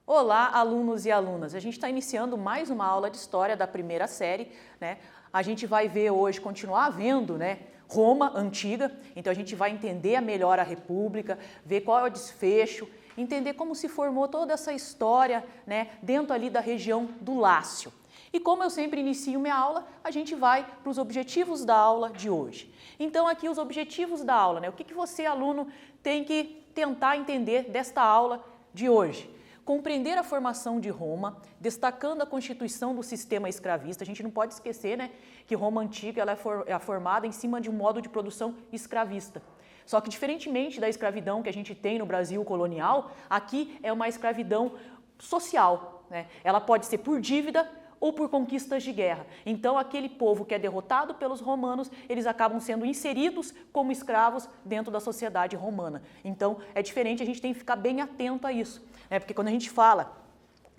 Olá, alunos e alunas. A gente está iniciando mais uma aula de História da primeira série, né? A gente vai ver hoje, continuar vendo, né, Roma Antiga. Então a gente vai entender melhor a República, ver qual é o desfecho, entender como se formou toda essa história, né, dentro ali da região do Lácio. E como eu sempre inicio minha aula, a gente vai para os objetivos da aula de hoje. Então aqui os objetivos da aula, né? O que você, aluno, tem que tentar entender desta aula de hoje? Compreender a formação de Roma, destacando a constituição do sistema escravista. A gente não pode esquecer, né, que Roma Antiga ela é formada em cima de um modo de produção escravista. Só que, diferentemente da escravidão que a gente tem no Brasil colonial, aqui é uma escravidão social, né? Ela pode ser por dívida ou por conquistas de guerra. Então, aquele povo que é derrotado pelos romanos, eles acabam sendo inseridos como escravos dentro da sociedade romana. Então, é diferente, a gente tem que ficar bem atento a isso, né? Porque quando a gente fala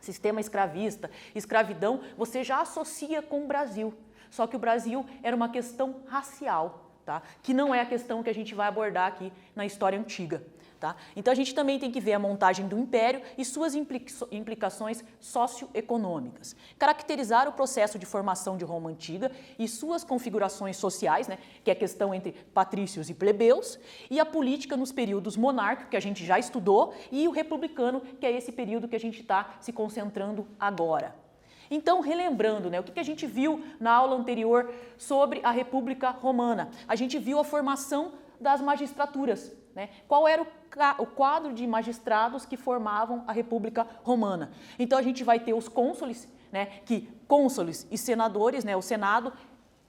sistema escravista, escravidão, você já associa com o Brasil. Só que o Brasil era uma questão racial, tá? Que não é a questão que a gente vai abordar aqui na história antiga. Tá? Então a gente também tem que ver a montagem do Império e suas implicações socioeconômicas. Caracterizar o processo de formação de Roma Antiga e suas configurações sociais, né, que é a questão entre patrícios e plebeus, e a política nos períodos monárquico, que a gente já estudou, e o republicano, que é esse período que a gente está se concentrando agora. Então, relembrando, né, o que a gente viu na aula anterior sobre a República Romana? A gente viu a formação das magistraturas, né? Qual era o quadro de magistrados que formavam a República Romana? Então a gente vai ter os cônsules, né? Que cônsules e senadores, né? O Senado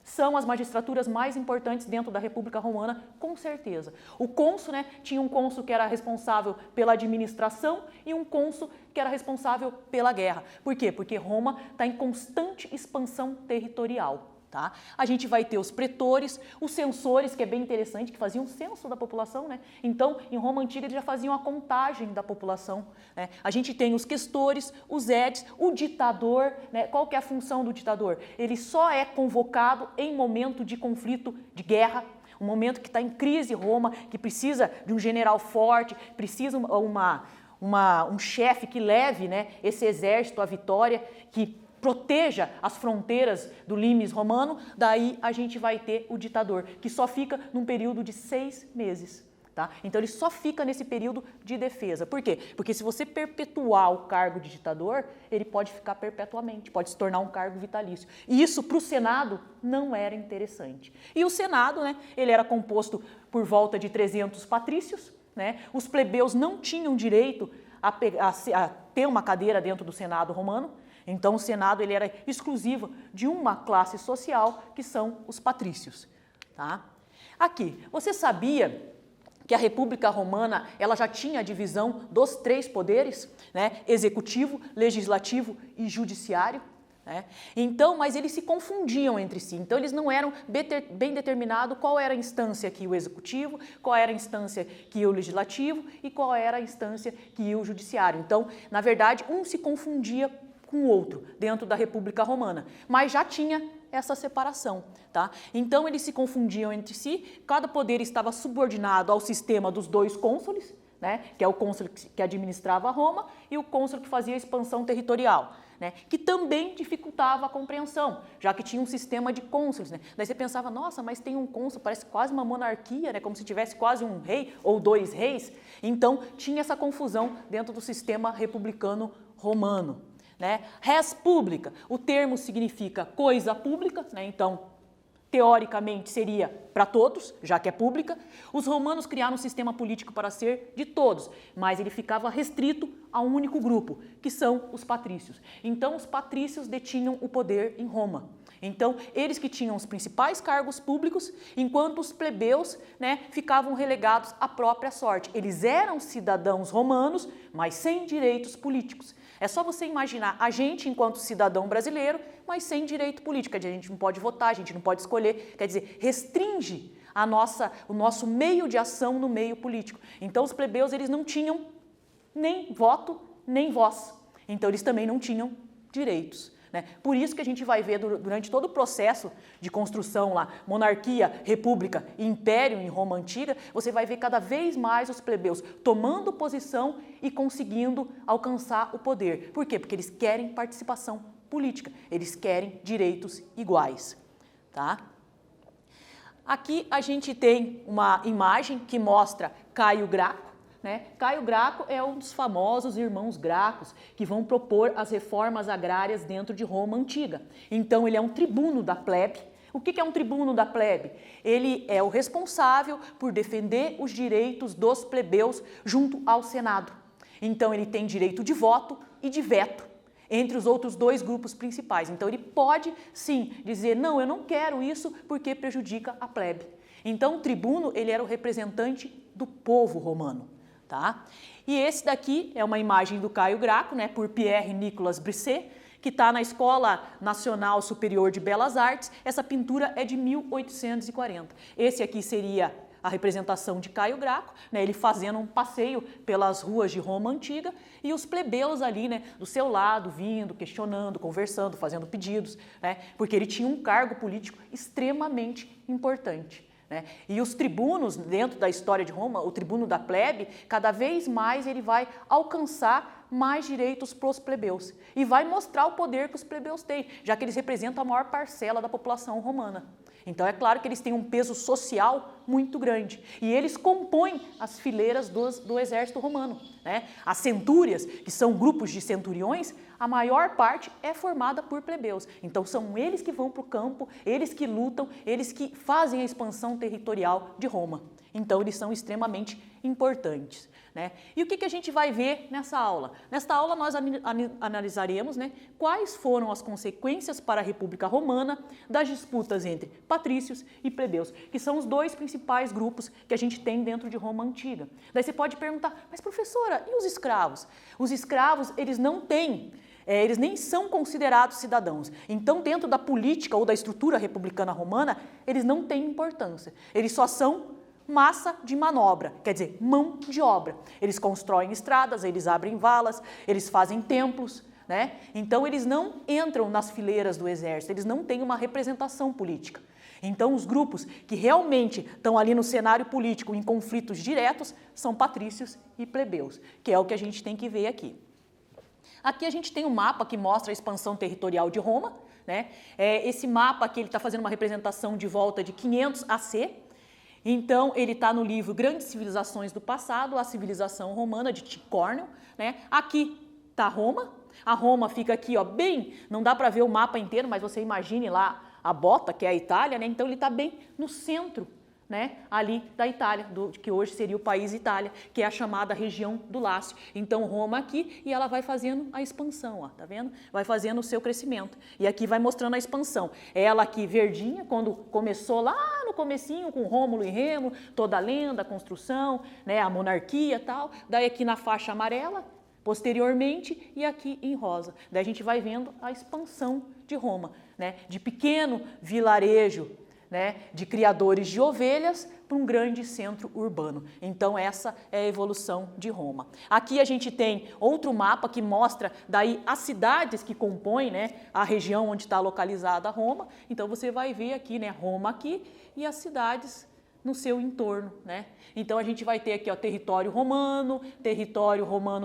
são as magistraturas mais importantes dentro da República Romana, com certeza. O cônsul, né? Tinha um cônsul que era responsável pela administração e um cônsul que era responsável pela guerra. Por quê? Porque Roma está em constante expansão territorial. Tá? A gente vai ter os pretores, os censores, que é bem interessante, que faziam o censo da população, né? Então, em Roma Antiga, eles já faziam a contagem da população, né? A gente tem os questores, os édiles, o ditador, né? Qual que é a função do ditador? Ele só é convocado em momento de conflito, de guerra, um momento que está em crise Roma, que precisa de um general forte, precisa um chefe que leve, né, esse exército à vitória, que proteja as fronteiras do limes romano. Daí a gente vai ter o ditador, que só fica num período de 6 meses. Tá? Então ele só fica nesse período de defesa. Por quê? Porque se você perpetuar o cargo de ditador, ele pode ficar perpetuamente, pode se tornar um cargo vitalício. E isso para o Senado não era interessante. E o Senado, né, ele era composto por volta de 300 patrícios, né? Os plebeus não tinham direito a ter uma cadeira dentro do Senado romano. Então o Senado ele era exclusivo de uma classe social, que são os patrícios. Tá? Aqui, você sabia que a República Romana ela já tinha a divisão dos 3 poderes, né? Executivo, legislativo e judiciário? Né? Então, mas eles se confundiam entre si, então eles não eram bem determinados qual era a instância que o executivo, qual era a instância que o legislativo e qual era a instância que o judiciário. Então, na verdade, um se confundia com o outro dentro da República Romana, mas já tinha essa separação, tá? Então eles se confundiam entre si, cada poder estava subordinado ao sistema dos 2 cônsules, né? Que é o cônsul que administrava Roma e o cônsul que fazia a expansão territorial, né? Que também dificultava a compreensão, já que tinha um sistema de cônsules, né? Daí você pensava, nossa, mas tem um cônsul, parece quase uma monarquia, né? Como se tivesse quase um rei ou 2 reis. Então tinha essa confusão dentro do sistema republicano romano. Né? Res publica, o termo significa coisa pública, né? Então, teoricamente seria para todos, já que é pública. Os romanos criaram um sistema político para ser de todos, mas ele ficava restrito a um único grupo, que são os patrícios. Então, os patrícios detinham o poder em Roma. Então, eles que tinham os principais cargos públicos, enquanto os plebeus, né, ficavam relegados à própria sorte. Eles eram cidadãos romanos, mas sem direitos políticos. É só você imaginar a gente enquanto cidadão brasileiro, mas sem direito político. Quer dizer, a gente não pode votar, a gente não pode escolher, quer dizer, restringe o nosso meio de ação no meio político. Então, os plebeus eles não tinham nem voto, nem voz. Então, eles também não tinham direitos. né? Por isso que a gente vai ver durante todo o processo de construção lá, monarquia, república e império em Roma Antiga, você vai ver cada vez mais os plebeus tomando posição e conseguindo alcançar o poder. Por quê? Porque eles querem participação política, eles querem direitos iguais, tá? Aqui a gente tem uma imagem que mostra Caio Graco, né? Caio Graco é um dos famosos irmãos Gracos que vão propor as reformas agrárias dentro de Roma Antiga. Então ele é um tribuno da plebe. O que é um tribuno da plebe? Ele é o responsável por defender os direitos dos plebeus junto ao Senado. Então ele tem direito de voto e de veto entre os outros dois grupos principais. Então ele pode sim dizer, não, eu não quero isso porque prejudica a plebe. Então o tribuno, ele era o representante do povo romano, tá? E esse daqui é uma imagem do Caio Graco, né, por Pierre-Nicolas Brisset, que está na Escola Nacional Superior de Belas Artes. Essa pintura é de 1840. Esse aqui seria a representação de Caio Graco, né, ele fazendo um passeio pelas ruas de Roma Antiga e os plebeus ali, né, do seu lado, vindo, questionando, conversando, fazendo pedidos, né, porque ele tinha um cargo político extremamente importante, né. E os tribunos, dentro da história de Roma, o tribuno da plebe, cada vez mais ele vai alcançar mais direitos para os plebeus e vai mostrar o poder que os plebeus têm, já que eles representam a maior parcela da população romana. Então é claro que eles têm um peso social muito grande e eles compõem as fileiras do exército romano, né? As centúrias, que são grupos de centuriões, a maior parte é formada por plebeus. Então são eles que vão para o campo, eles que lutam, eles que fazem a expansão territorial de Roma. Então eles são extremamente importantes, né? E o que a gente vai ver nessa aula? Nesta aula nós analisaremos, né, quais foram as consequências para a República Romana das disputas entre patrícios e plebeus, que são os dois principais grupos que a gente tem dentro de Roma Antiga. Daí você pode perguntar, mas professora, e os escravos? Os escravos, eles não têm... eles nem são considerados cidadãos. Então, dentro da política ou da estrutura republicana romana, eles não têm importância. Eles só são massa de manobra, quer dizer, mão de obra. Eles constroem estradas, eles abrem valas, eles fazem templos, né? Então, eles não entram nas fileiras do exército, eles não têm uma representação política. Então, os grupos que realmente estão ali no cenário político em conflitos diretos são patrícios e plebeus, que é o que a gente tem que ver aqui. Aqui a gente tem um mapa que mostra a expansão territorial de Roma, né? Esse mapa aqui está fazendo uma representação de volta de 500 AC. Então, ele está no livro Grandes Civilizações do Passado, a civilização romana de Ticórnio, né? Aqui está Roma. A Roma fica aqui, ó, bem, não dá para ver o mapa inteiro, mas você imagine lá a bota, que é a Itália, né? Então ele está bem no centro, né, ali da Itália, que hoje seria o país Itália, que é a chamada região do Lácio. Então Roma aqui e ela vai fazendo a expansão, ó, tá vendo? Vai fazendo o seu crescimento. E aqui vai mostrando a expansão. Ela aqui verdinha, quando começou lá no comecinho com Rômulo e Remo, toda a lenda, a construção, né, a monarquia e tal. Daí aqui na faixa amarela, posteriormente, e aqui em rosa. Daí a gente vai vendo a expansão de Roma, né, de pequeno vilarejo, né, de criadores de ovelhas para um grande centro urbano. Então essa é a evolução de Roma. Aqui a gente tem outro mapa que mostra daí as cidades que compõem, né, a região onde está localizada Roma. Então você vai ver aqui, né, Roma aqui e as cidades no seu entorno, né? Então a gente vai ter aqui, ó, território romano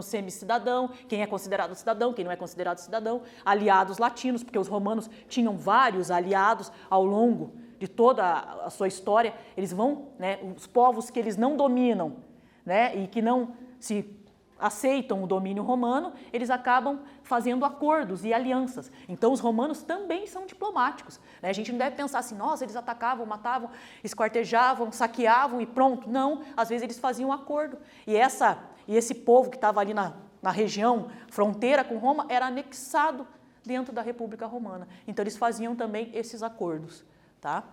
semi-cidadão, quem é considerado cidadão, quem não é considerado cidadão, aliados latinos, porque os romanos tinham vários aliados ao longo de toda a sua história. Eles vão, né, os povos que eles não dominam, né, e que não se aceitam o domínio romano, eles acabam fazendo acordos e alianças. Então os romanos também são diplomáticos, né? A gente não deve pensar assim, nossa, eles atacavam, matavam, esquartejavam, saqueavam e pronto. Não, às vezes eles faziam um acordo. E esse povo que estava ali na região, fronteira com Roma, era anexado dentro da República Romana. Então eles faziam também esses acordos, tá?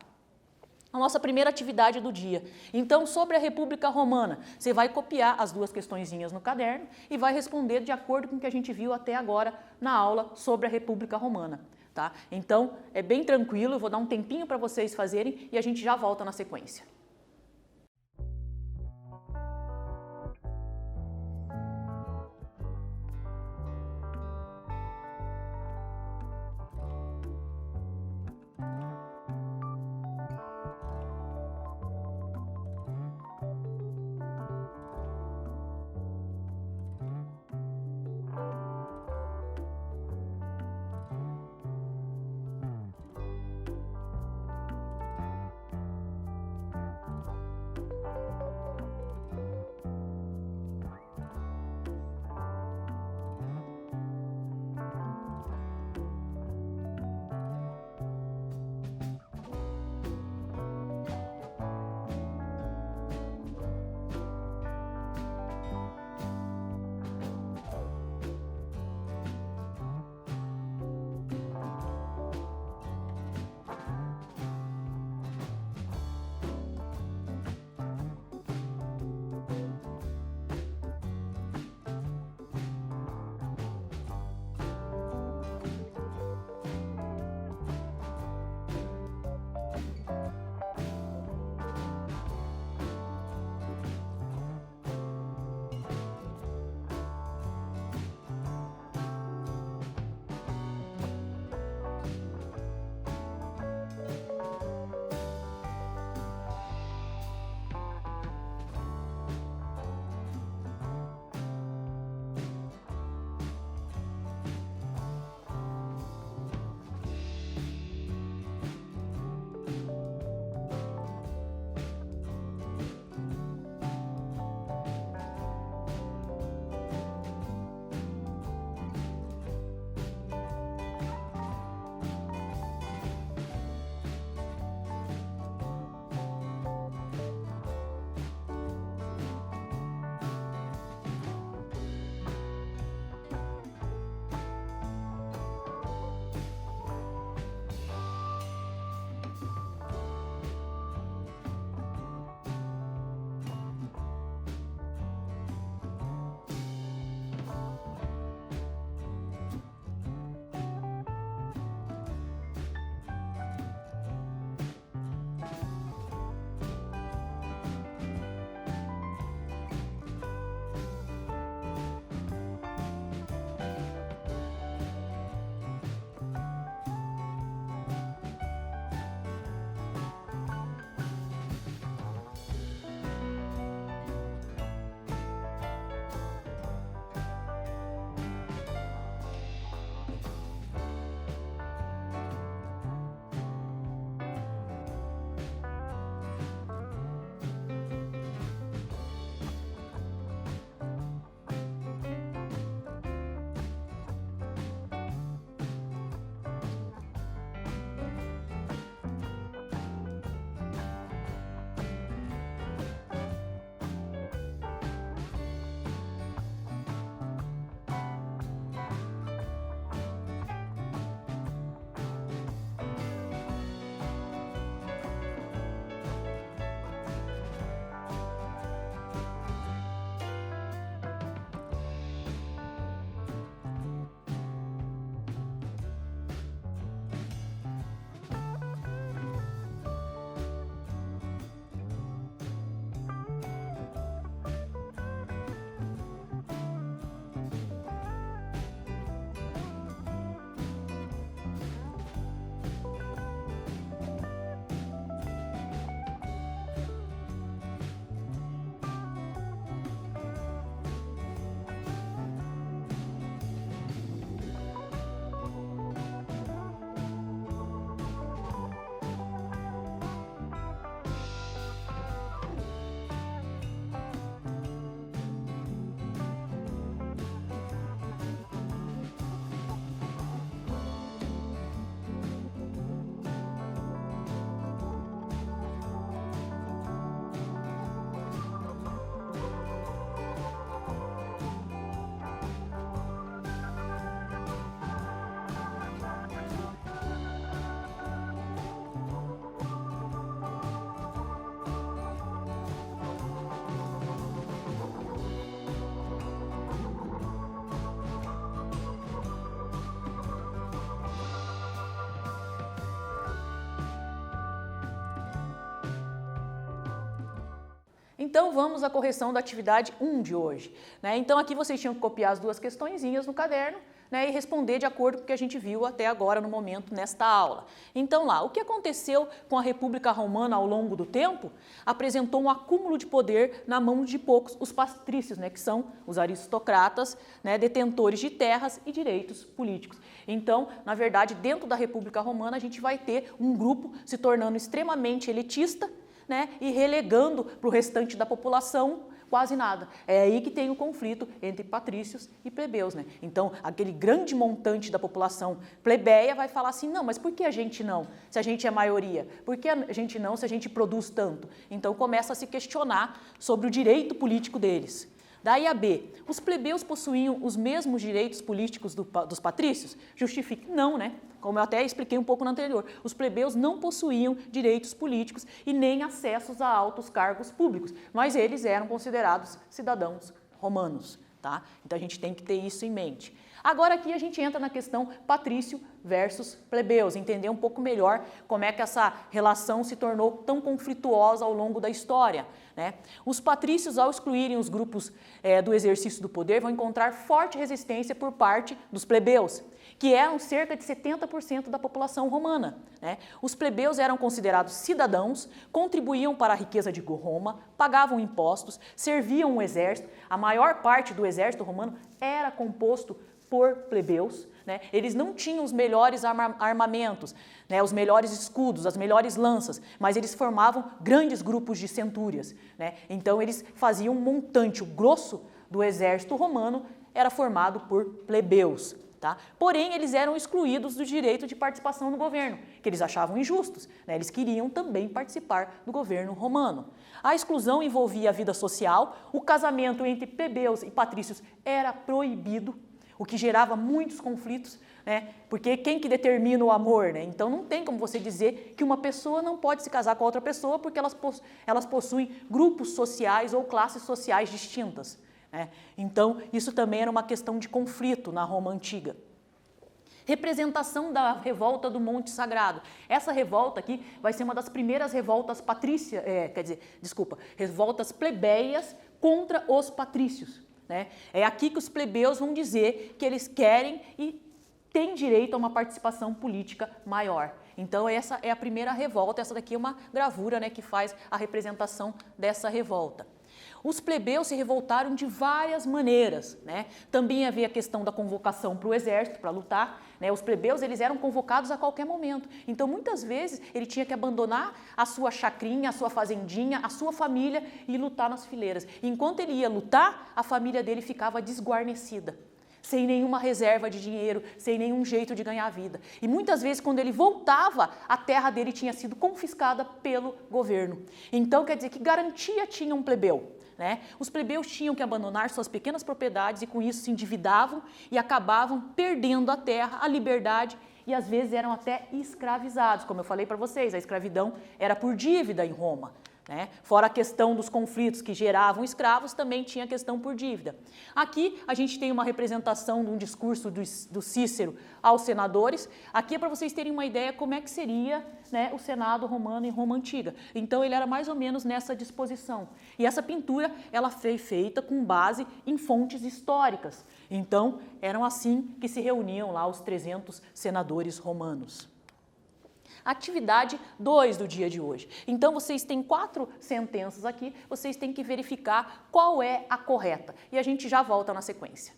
A nossa primeira atividade do dia. Então, sobre a República Romana, você vai copiar as duas questõezinhas no caderno e vai responder de acordo com o que a gente viu até agora na aula sobre a República Romana, tá? Então, é bem tranquilo, eu vou dar um tempinho para vocês fazerem e a gente já volta na sequência. Então vamos à correção da atividade 1 de hoje, né? Então aqui vocês tinham que copiar as duas questõezinhas no caderno, né, e responder de acordo com o que a gente viu até agora no momento nesta aula. Então lá, o que aconteceu com a República Romana ao longo do tempo? Apresentou um acúmulo de poder na mão de poucos, os patrícios, né, que são os aristocratas, né, detentores de terras e direitos políticos. Então, na verdade, dentro da República Romana a gente vai ter um grupo se tornando extremamente elitista, né, e relegando para o restante da população quase nada. É aí que tem o conflito entre patrícios e plebeus, né? Então, aquele grande montante da população plebeia vai falar assim, não, mas por que a gente não, se a gente é maioria? Por que a gente não, se a gente produz tanto? Então, começa a se questionar sobre o direito político deles. Daí a B, os plebeus possuíam os mesmos direitos políticos dos patrícios? Justifique, não, né? Como eu até expliquei um pouco no anterior, os plebeus não possuíam direitos políticos e nem acessos a altos cargos públicos, mas eles eram considerados cidadãos romanos, tá? Então a gente tem que ter isso em mente. Agora aqui a gente entra na questão patrício versus plebeus, entender um pouco melhor como é que essa relação se tornou tão conflituosa ao longo da história, né? Os patrícios, ao excluírem os grupos do exercício do poder, vão encontrar forte resistência por parte dos plebeus, que eram cerca de 70% da população romana, né? Os plebeus eram considerados cidadãos, contribuíam para a riqueza de Roma, pagavam impostos, serviam o exército. A maior parte do exército romano era composto por plebeus, né? Eles não tinham os melhores armamentos, né? Os melhores escudos, as melhores lanças, mas eles formavam grandes grupos de centúrias, né? Então eles faziam um montante, o grosso do exército romano era formado por plebeus. Tá? Porém, eles eram excluídos do direito de participação no governo, que eles achavam injustos, né? Eles queriam também participar do governo romano. A exclusão envolvia a vida social, o casamento entre plebeus e patrícios era proibido, o que gerava muitos conflitos, né? Porque quem que determina o amor, né? Então não tem como você dizer que uma pessoa não pode se casar com outra pessoa porque elas possuem grupos sociais ou classes sociais distintas. Então, isso também era uma questão de conflito na Roma Antiga. Representação da revolta do Monte Sagrado. Essa revolta aqui vai ser uma das primeiras revoltas revoltas plebeias contra os patrícios, né? É aqui que os plebeus vão dizer que eles querem e têm direito a uma participação política maior. Então, essa é a primeira revolta, essa daqui é uma gravura, né, que faz a representação dessa revolta. Os plebeus se revoltaram de várias maneiras, né? Também havia a questão da convocação para o exército, para lutar, né? Os plebeus eles eram convocados a qualquer momento, então muitas vezes ele tinha que abandonar a sua chacrinha, a sua fazendinha, a sua família e lutar nas fileiras. Enquanto ele ia lutar, a família dele ficava desguarnecida, sem nenhuma reserva de dinheiro, sem nenhum jeito de ganhar vida. E muitas vezes, quando ele voltava, a terra dele tinha sido confiscada pelo governo. Então, quer dizer, que garantia tinha um plebeu, né? Os plebeus tinham que abandonar suas pequenas propriedades e com isso se endividavam e acabavam perdendo a terra, a liberdade e às vezes eram até escravizados. Como eu falei para vocês, a escravidão era por dívida em Roma, né? Fora a questão dos conflitos que geravam escravos, também tinha a questão por dívida. Aqui a gente tem uma representação de um discurso do Cícero aos senadores. Aqui é para vocês terem uma ideia como é que seria, né, o Senado romano em Roma Antiga. Então ele era mais ou menos nessa disposição. E essa pintura ela foi feita com base em fontes históricas. Então eram assim que se reuniam lá os 300 senadores romanos. Atividade 2 do dia de hoje. Então, vocês têm 4 sentenças aqui, vocês têm que verificar qual é a correta. E a gente já volta na sequência.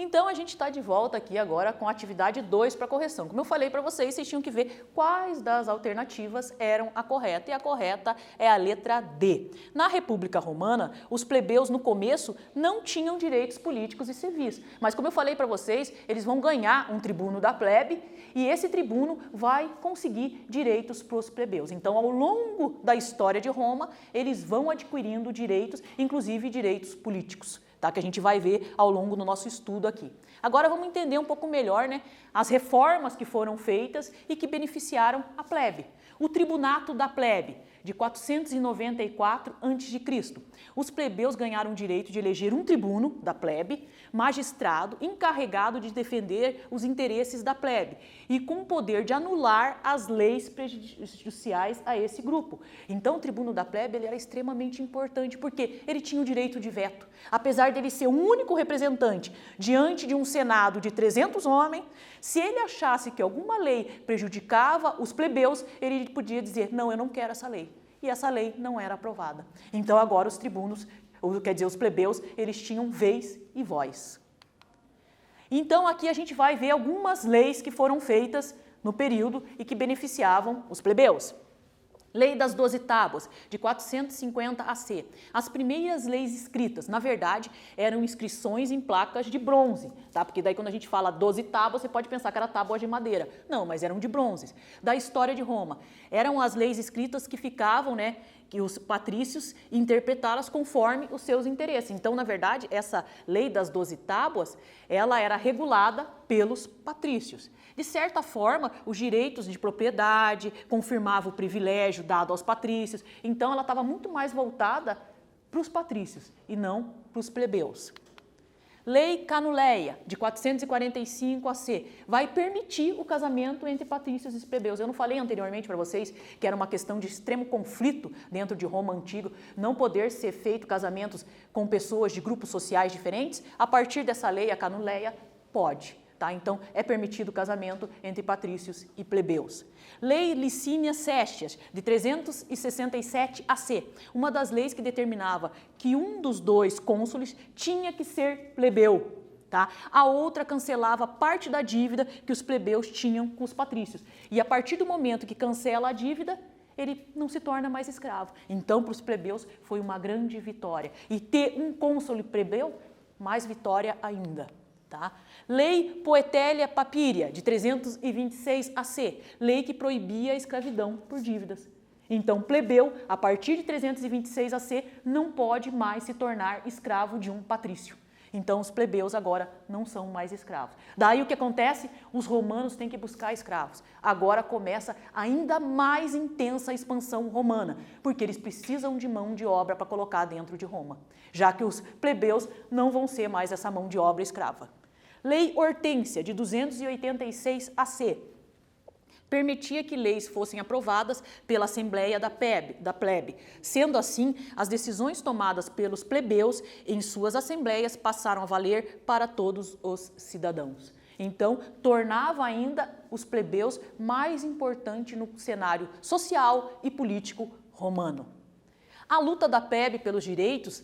Então a gente está de volta aqui agora com a atividade 2 para correção. Como eu falei para vocês, vocês tinham que ver quais das alternativas eram a correta, e a correta é a letra D. Na República Romana, os plebeus no começo não tinham direitos políticos e civis, mas como eu falei para vocês, eles vão ganhar um tribuno da plebe e esse tribuno vai conseguir direitos para os plebeus. Então, ao longo da história de Roma, eles vão adquirindo direitos, inclusive direitos políticos. Tá, que a gente vai ver ao longo do nosso estudo aqui. Agora vamos entender um pouco melhor, né, as reformas que foram feitas e que beneficiaram a plebe. O tribunato da plebe, de 494 a.C. Os plebeus ganharam o direito de eleger um tribuno da plebe, magistrado encarregado de defender os interesses da plebe e com o poder de anular as leis prejudiciais a esse grupo. Então o tribuno da plebe ele era extremamente importante porque ele tinha o direito de veto. Apesar dele ser o único representante diante de um senado de 300 homens, se ele achasse que alguma lei prejudicava os plebeus, ele podia dizer, não, eu não quero essa lei. E essa lei não era aprovada. Então agora os tribunos, quer dizer, os plebeus, eles tinham vez e voz. Então aqui a gente vai ver algumas leis que foram feitas no período e que beneficiavam os plebeus. Lei das 12 Tábuas, de 450 AC. As primeiras leis escritas, na verdade, eram inscrições em placas de bronze, tá? Porque daí quando a gente fala 12 tábuas, você pode pensar que era tábuas de madeira. Não, mas eram de bronze. Da história de Roma. Eram as leis escritas que ficavam, né, que os patrícios interpretá-las conforme os seus interesses. Então, na verdade, essa lei das 12 tábuas, ela era regulada pelos patrícios. De certa forma, os direitos de propriedade confirmavam o privilégio dado aos patrícios, então ela estava muito mais voltada para os patrícios e não para os plebeus. Lei Canuleia, de 445 AC, vai permitir o casamento entre patrícios e plebeus. Eu não falei anteriormente para vocês que era uma questão de extremo conflito dentro de Roma antigo, não poder ser feito casamentos com pessoas de grupos sociais diferentes? A partir dessa lei, a Canuleia, pode. Tá? Então, é permitido o casamento entre patrícios e plebeus. Lei Licínia Cestias, de 367 AC, uma das leis que determinava que um dos dois cônsules tinha que ser plebeu. Tá? A outra cancelava parte da dívida que os plebeus tinham com os patrícios. E a partir do momento que cancela a dívida, ele não se torna mais escravo. Então, para os plebeus, foi uma grande vitória. E ter um cônsul plebeu, mais vitória ainda. Tá? Lei Poetélia Papíria, de 326 AC, lei que proibia a escravidão por dívidas. Então, plebeu, a partir de 326 AC, não pode mais se tornar escravo de um patrício. Então, os plebeus agora não são mais escravos. Daí o que acontece? Os romanos têm que buscar escravos. Agora começa ainda mais intensa a expansão romana, porque eles precisam de mão de obra para colocar dentro de Roma, já que os plebeus não vão ser mais essa mão de obra escrava. Lei Hortência, de 286 AC, permitia que leis fossem aprovadas pela Assembleia da plebe. Sendo assim, as decisões tomadas pelos plebeus em suas assembleias passaram a valer para todos os cidadãos. Então, tornava ainda os plebeus mais importantes no cenário social e político romano. A luta da plebe pelos direitos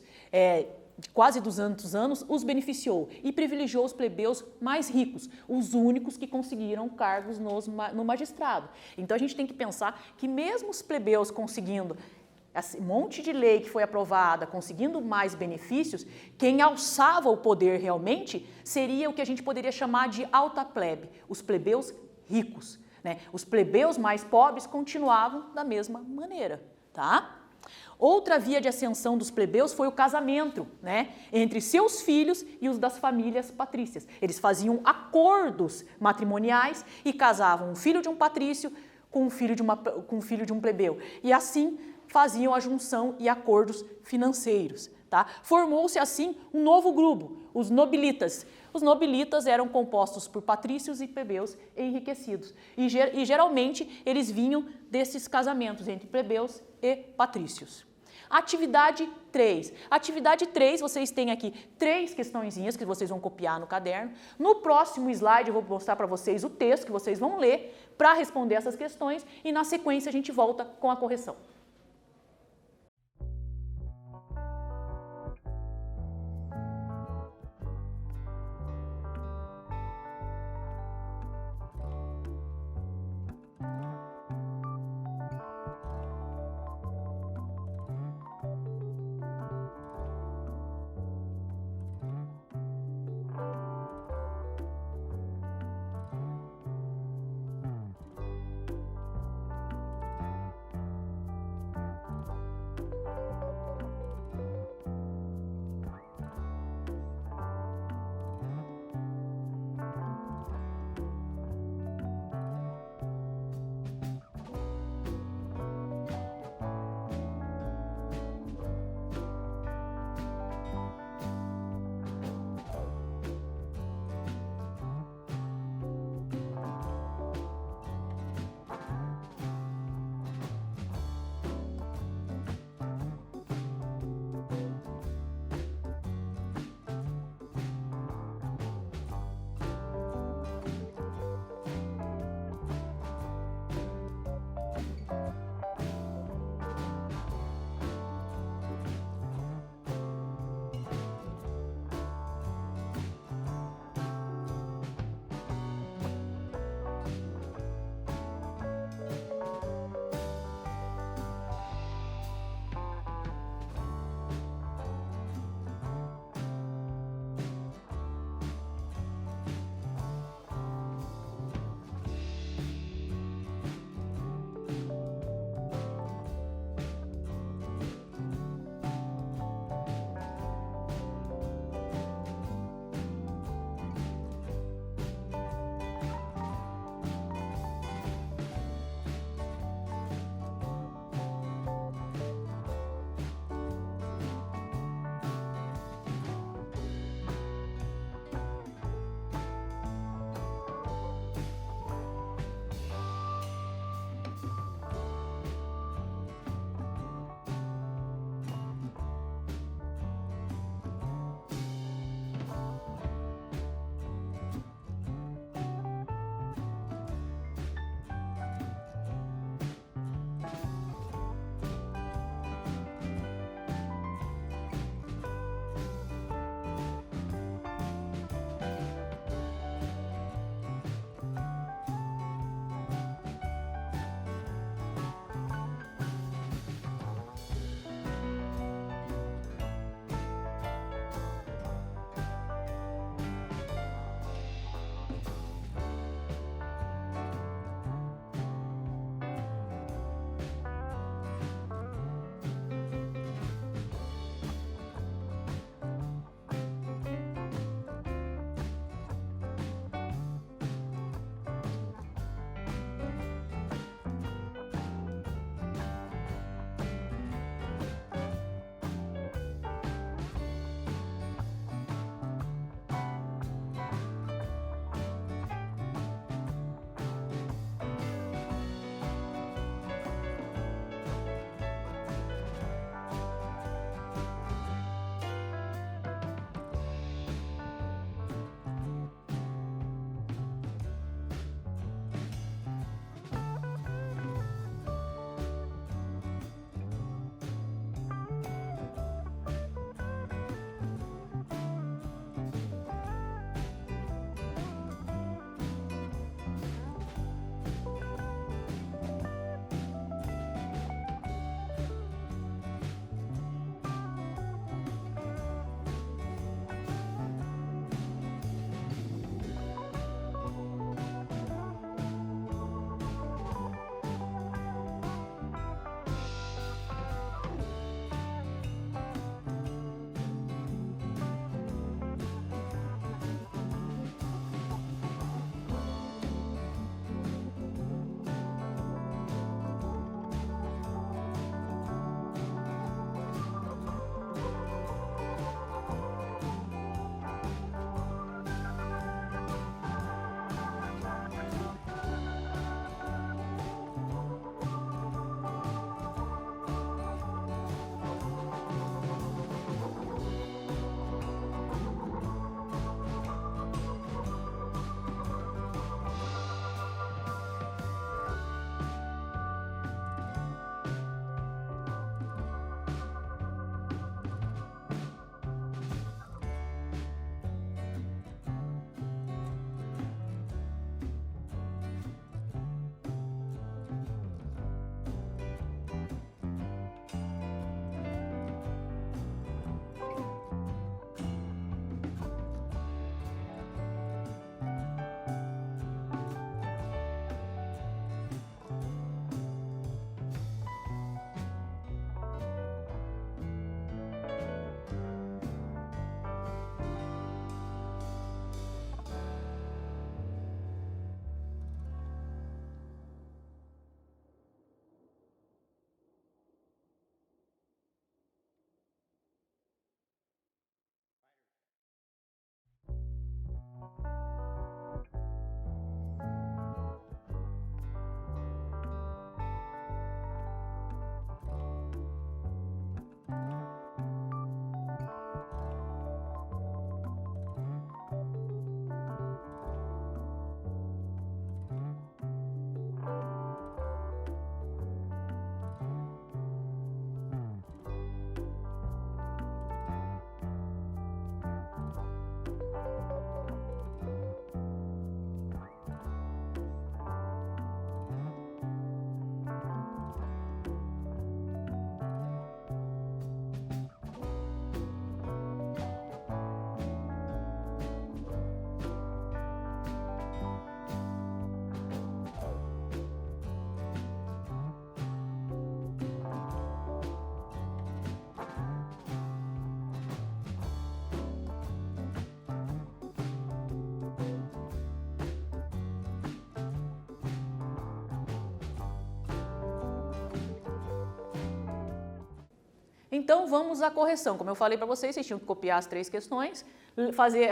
de quase 200 anos, os beneficiou e privilegiou os plebeus mais ricos, os únicos que conseguiram cargos no magistrado. Então a gente tem que pensar que mesmo os plebeus conseguindo esse monte de lei que foi aprovada, conseguindo mais benefícios, quem alçava o poder realmente seria o que a gente poderia chamar de alta plebe, os plebeus ricos, né? Os plebeus mais pobres continuavam da mesma maneira, tá? Outra via de ascensão dos plebeus foi o casamento, né, entre seus filhos e os das famílias patrícias. Eles faziam acordos matrimoniais e casavam um filho de um patrício com um filho de um plebeu. E assim faziam a junção e acordos financeiros. Tá? Formou-se assim um novo grupo, os nobilitas. Os nobilitas eram compostos por patrícios e plebeus enriquecidos. E geralmente eles vinham desses casamentos entre plebeus e patrícios. Atividade 3. Atividade 3, vocês têm aqui 3 questõezinhas que vocês vão copiar no caderno. No próximo slide eu vou mostrar para vocês o texto que vocês vão ler para responder essas questões e na sequência a gente volta com a correção. Então vamos à correção. Como eu falei para vocês, vocês tinham que copiar as 3 questões,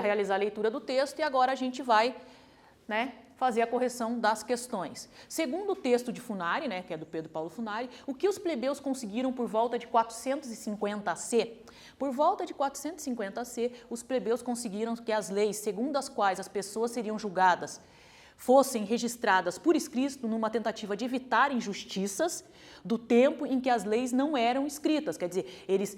realizar a leitura do texto e agora a gente vai, né, fazer a correção das questões. Segundo o texto de Funari, né, que é do Pedro Paulo Funari, o que os plebeus conseguiram por volta de 450 AC? Por volta de 450 AC, os plebeus conseguiram que as leis segundo as quais as pessoas seriam julgadas fossem registradas por escrito numa tentativa de evitar injustiças do tempo em que as leis não eram escritas. Quer dizer, eles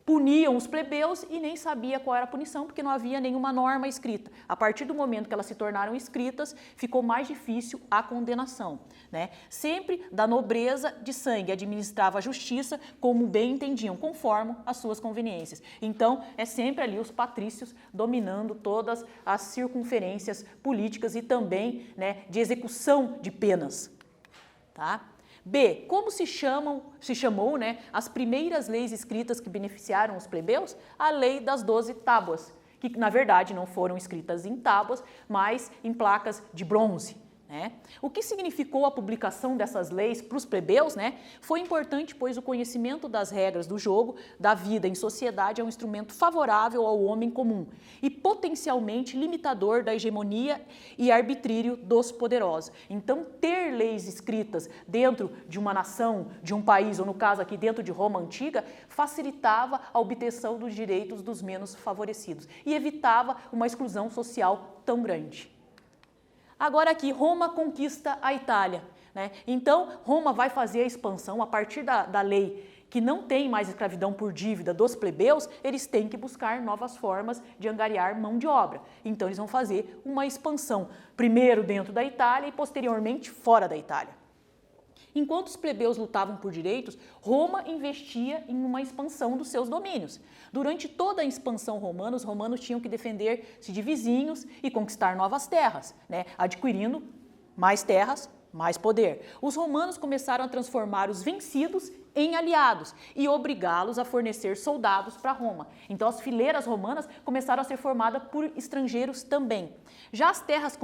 puniam os plebeus e nem sabia qual era a punição, porque não havia nenhuma norma escrita. A partir do momento que elas se tornaram escritas, ficou mais difícil a condenação, né? Sempre da nobreza de sangue, administrava a justiça como bem entendiam, conforme as suas conveniências. Então, é sempre ali os patrícios dominando todas as circunferências políticas e também, né, de execução de penas, tá? B. Como se chamou, né, as primeiras leis escritas que beneficiaram os plebeus? A lei das 12 tábuas, que na verdade não foram escritas em tábuas, mas em placas de bronze, né? O que significou a publicação dessas leis para os plebeus, né? Foi importante, pois o conhecimento das regras do jogo, da vida em sociedade, é um instrumento favorável ao homem comum e potencialmente limitador da hegemonia e arbitrírio dos poderosos. Então, ter leis escritas dentro de uma nação, de um país, ou no caso aqui dentro de Roma Antiga, facilitava a obtenção dos direitos dos menos favorecidos e evitava uma exclusão social tão grande. Agora aqui, Roma conquista a Itália, né? Então, Roma vai fazer a expansão a partir da lei que não tem mais escravidão por dívida dos plebeus, eles têm que buscar novas formas de angariar mão de obra. Então, eles vão fazer uma expansão, primeiro dentro da Itália e posteriormente fora da Itália. Enquanto os plebeus lutavam por direitos, Roma investia em uma expansão dos seus domínios. Durante toda a expansão romana, os romanos tinham que defender-se de vizinhos e conquistar novas terras, né? Adquirindo mais terras, mais poder. Os romanos começaram a transformar os vencidos em aliados e obrigá-los a fornecer soldados para Roma. Então as fileiras romanas começaram a ser formadas por estrangeiros também. Já as terras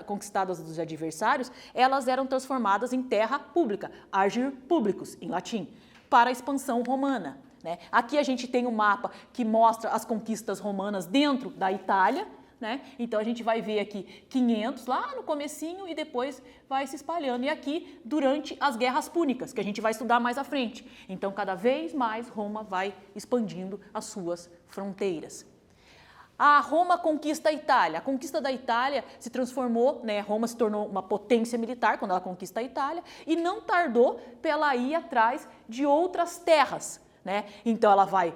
conquistadas dos adversários, elas eram transformadas em terra pública, agir publicus, em latim, para a expansão romana, né? Aqui a gente tem um mapa que mostra as conquistas romanas dentro da Itália, né? Então a gente vai ver aqui 500 lá no comecinho e depois vai se espalhando. E aqui durante as guerras púnicas, que a gente vai estudar mais à frente. Então cada vez mais Roma vai expandindo as suas fronteiras. A Roma conquista a Itália. A conquista da Itália se transformou, né? Roma se tornou uma potência militar quando ela conquista a Itália e não tardou para ela ir atrás de outras terras, né? Então ela vai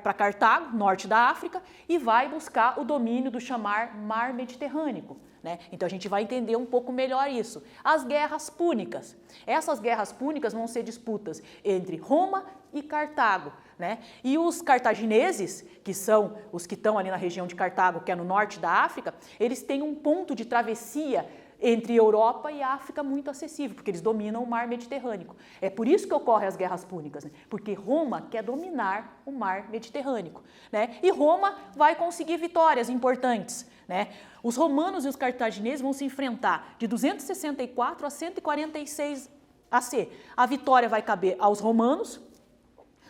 para Cartago, norte da África, e vai buscar o domínio do chamar Mar Mediterrâneo, né? Então a gente vai entender um pouco melhor isso. As guerras púnicas. Essas guerras púnicas vão ser disputas entre Roma e Cartago, né? E os cartagineses, que são os que estão ali na região de Cartago, que é no norte da África, eles têm um ponto de travessia entre Europa e África muito acessível, porque eles dominam o mar Mediterrâneo. É por isso que ocorrem as guerras púnicas, né? Porque Roma quer dominar o mar Mediterrâneo, né? E Roma vai conseguir vitórias importantes, né? Os romanos e os cartagineses vão se enfrentar de 264 a 146 AC. A vitória vai caber aos romanos.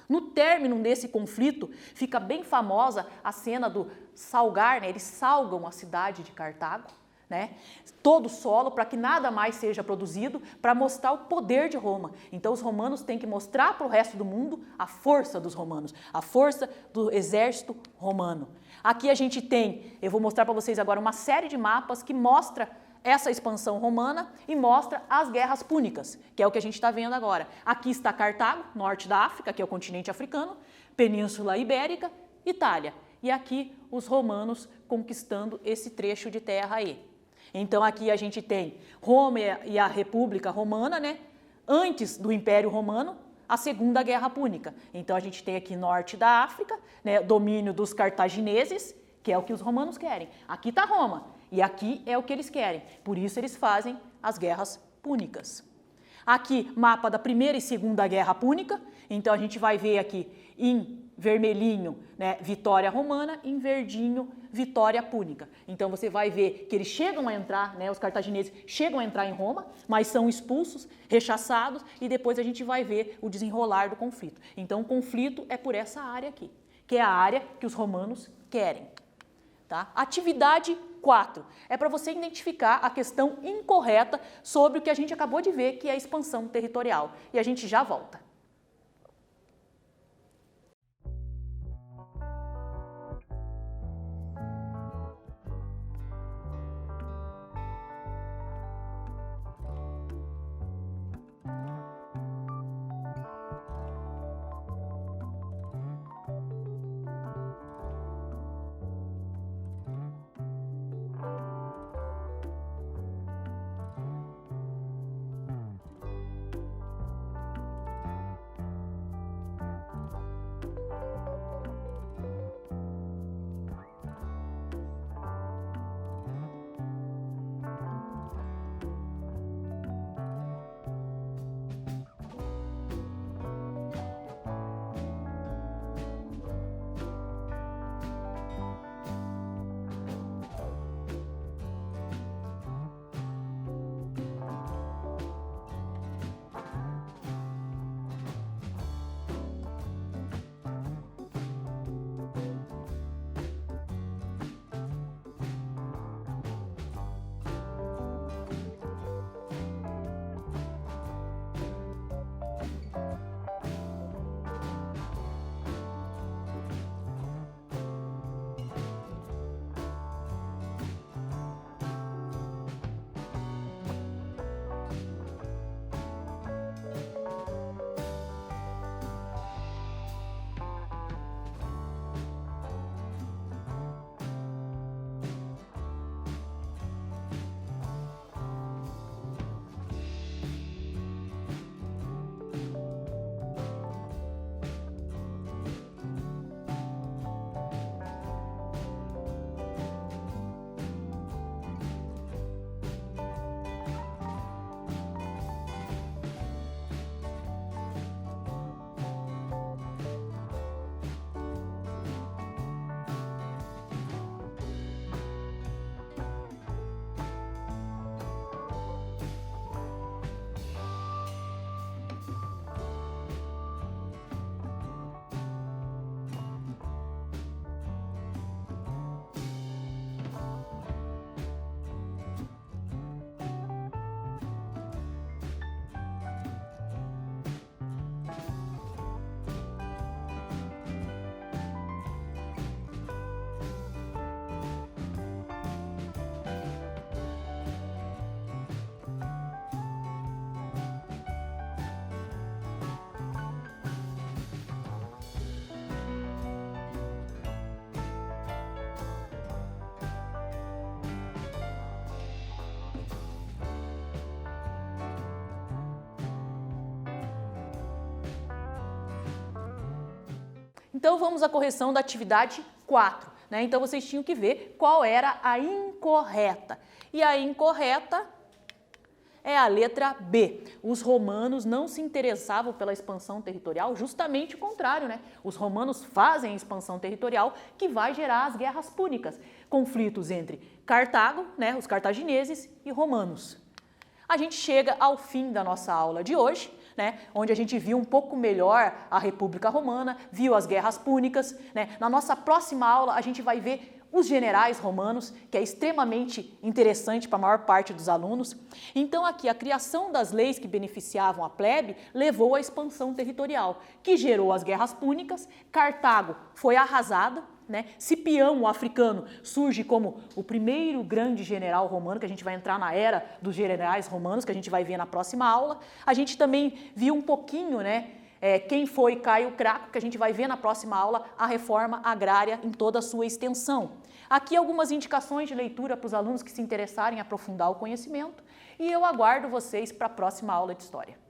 No término desse conflito, fica bem famosa a cena do salgar, né? Eles salgam a cidade de Cartago, né? Todo o solo para que nada mais seja produzido, para mostrar o poder de Roma. Então os romanos têm que mostrar para o resto do mundo a força dos romanos, a força do exército romano. Aqui a gente tem, eu vou mostrar para vocês agora uma série de mapas que mostra essa expansão romana e mostra as guerras púnicas, que é o que a gente está vendo agora. Aqui está Cartago, norte da África, que é o continente africano, Península Ibérica, Itália. E aqui os romanos conquistando esse trecho de terra aí. Então aqui a gente tem Roma e a República Romana, né? Antes do Império Romano, a Segunda Guerra Púnica. Então a gente tem aqui norte da África, né? Domínio dos cartagineses, que é o que os romanos querem. Aqui está Roma e aqui é o que eles querem. Por isso eles fazem as guerras púnicas. Aqui mapa da Primeira e Segunda Guerra Púnica. Então a gente vai ver aqui em vermelhinho, né, vitória romana, em verdinho, vitória púnica. Então você vai ver que eles chegam a entrar, né, os cartagineses chegam a entrar em Roma, mas são expulsos, rechaçados, e depois a gente vai ver o desenrolar do conflito. Então o conflito é por essa área aqui, que é a área que os romanos querem. Tá? Atividade 4 é para você identificar a questão incorreta sobre o que a gente acabou de ver, que é a expansão territorial. E a gente já volta. Então vamos à correção da atividade 4. Né? Então vocês tinham que ver qual era a incorreta. E a incorreta é a letra B. Os romanos não se interessavam pela expansão territorial, justamente o contrário, né? Os romanos fazem a expansão territorial que vai gerar as guerras púnicas, conflitos entre Cartago, né, os cartagineses, e romanos. A gente chega ao fim da nossa aula de hoje, né, onde a gente viu um pouco melhor a República Romana, viu as guerras púnicas. Né? Na nossa próxima aula a gente vai ver os generais romanos, que é extremamente interessante para a maior parte dos alunos. Então aqui a criação das leis que beneficiavam a plebe levou à expansão territorial, que gerou as guerras púnicas. Cartago foi arrasada, né? Cipião, o africano, surge como o primeiro grande general romano, que a gente vai entrar na era dos generais romanos, que a gente vai ver na próxima aula. A gente também viu um pouquinho, né, quem foi Caio Craco, que a gente vai ver na próxima aula, a reforma agrária em toda a sua extensão. Aqui algumas indicações de leitura para os alunos que se interessarem em aprofundar o conhecimento, e eu aguardo vocês para a próxima aula de História.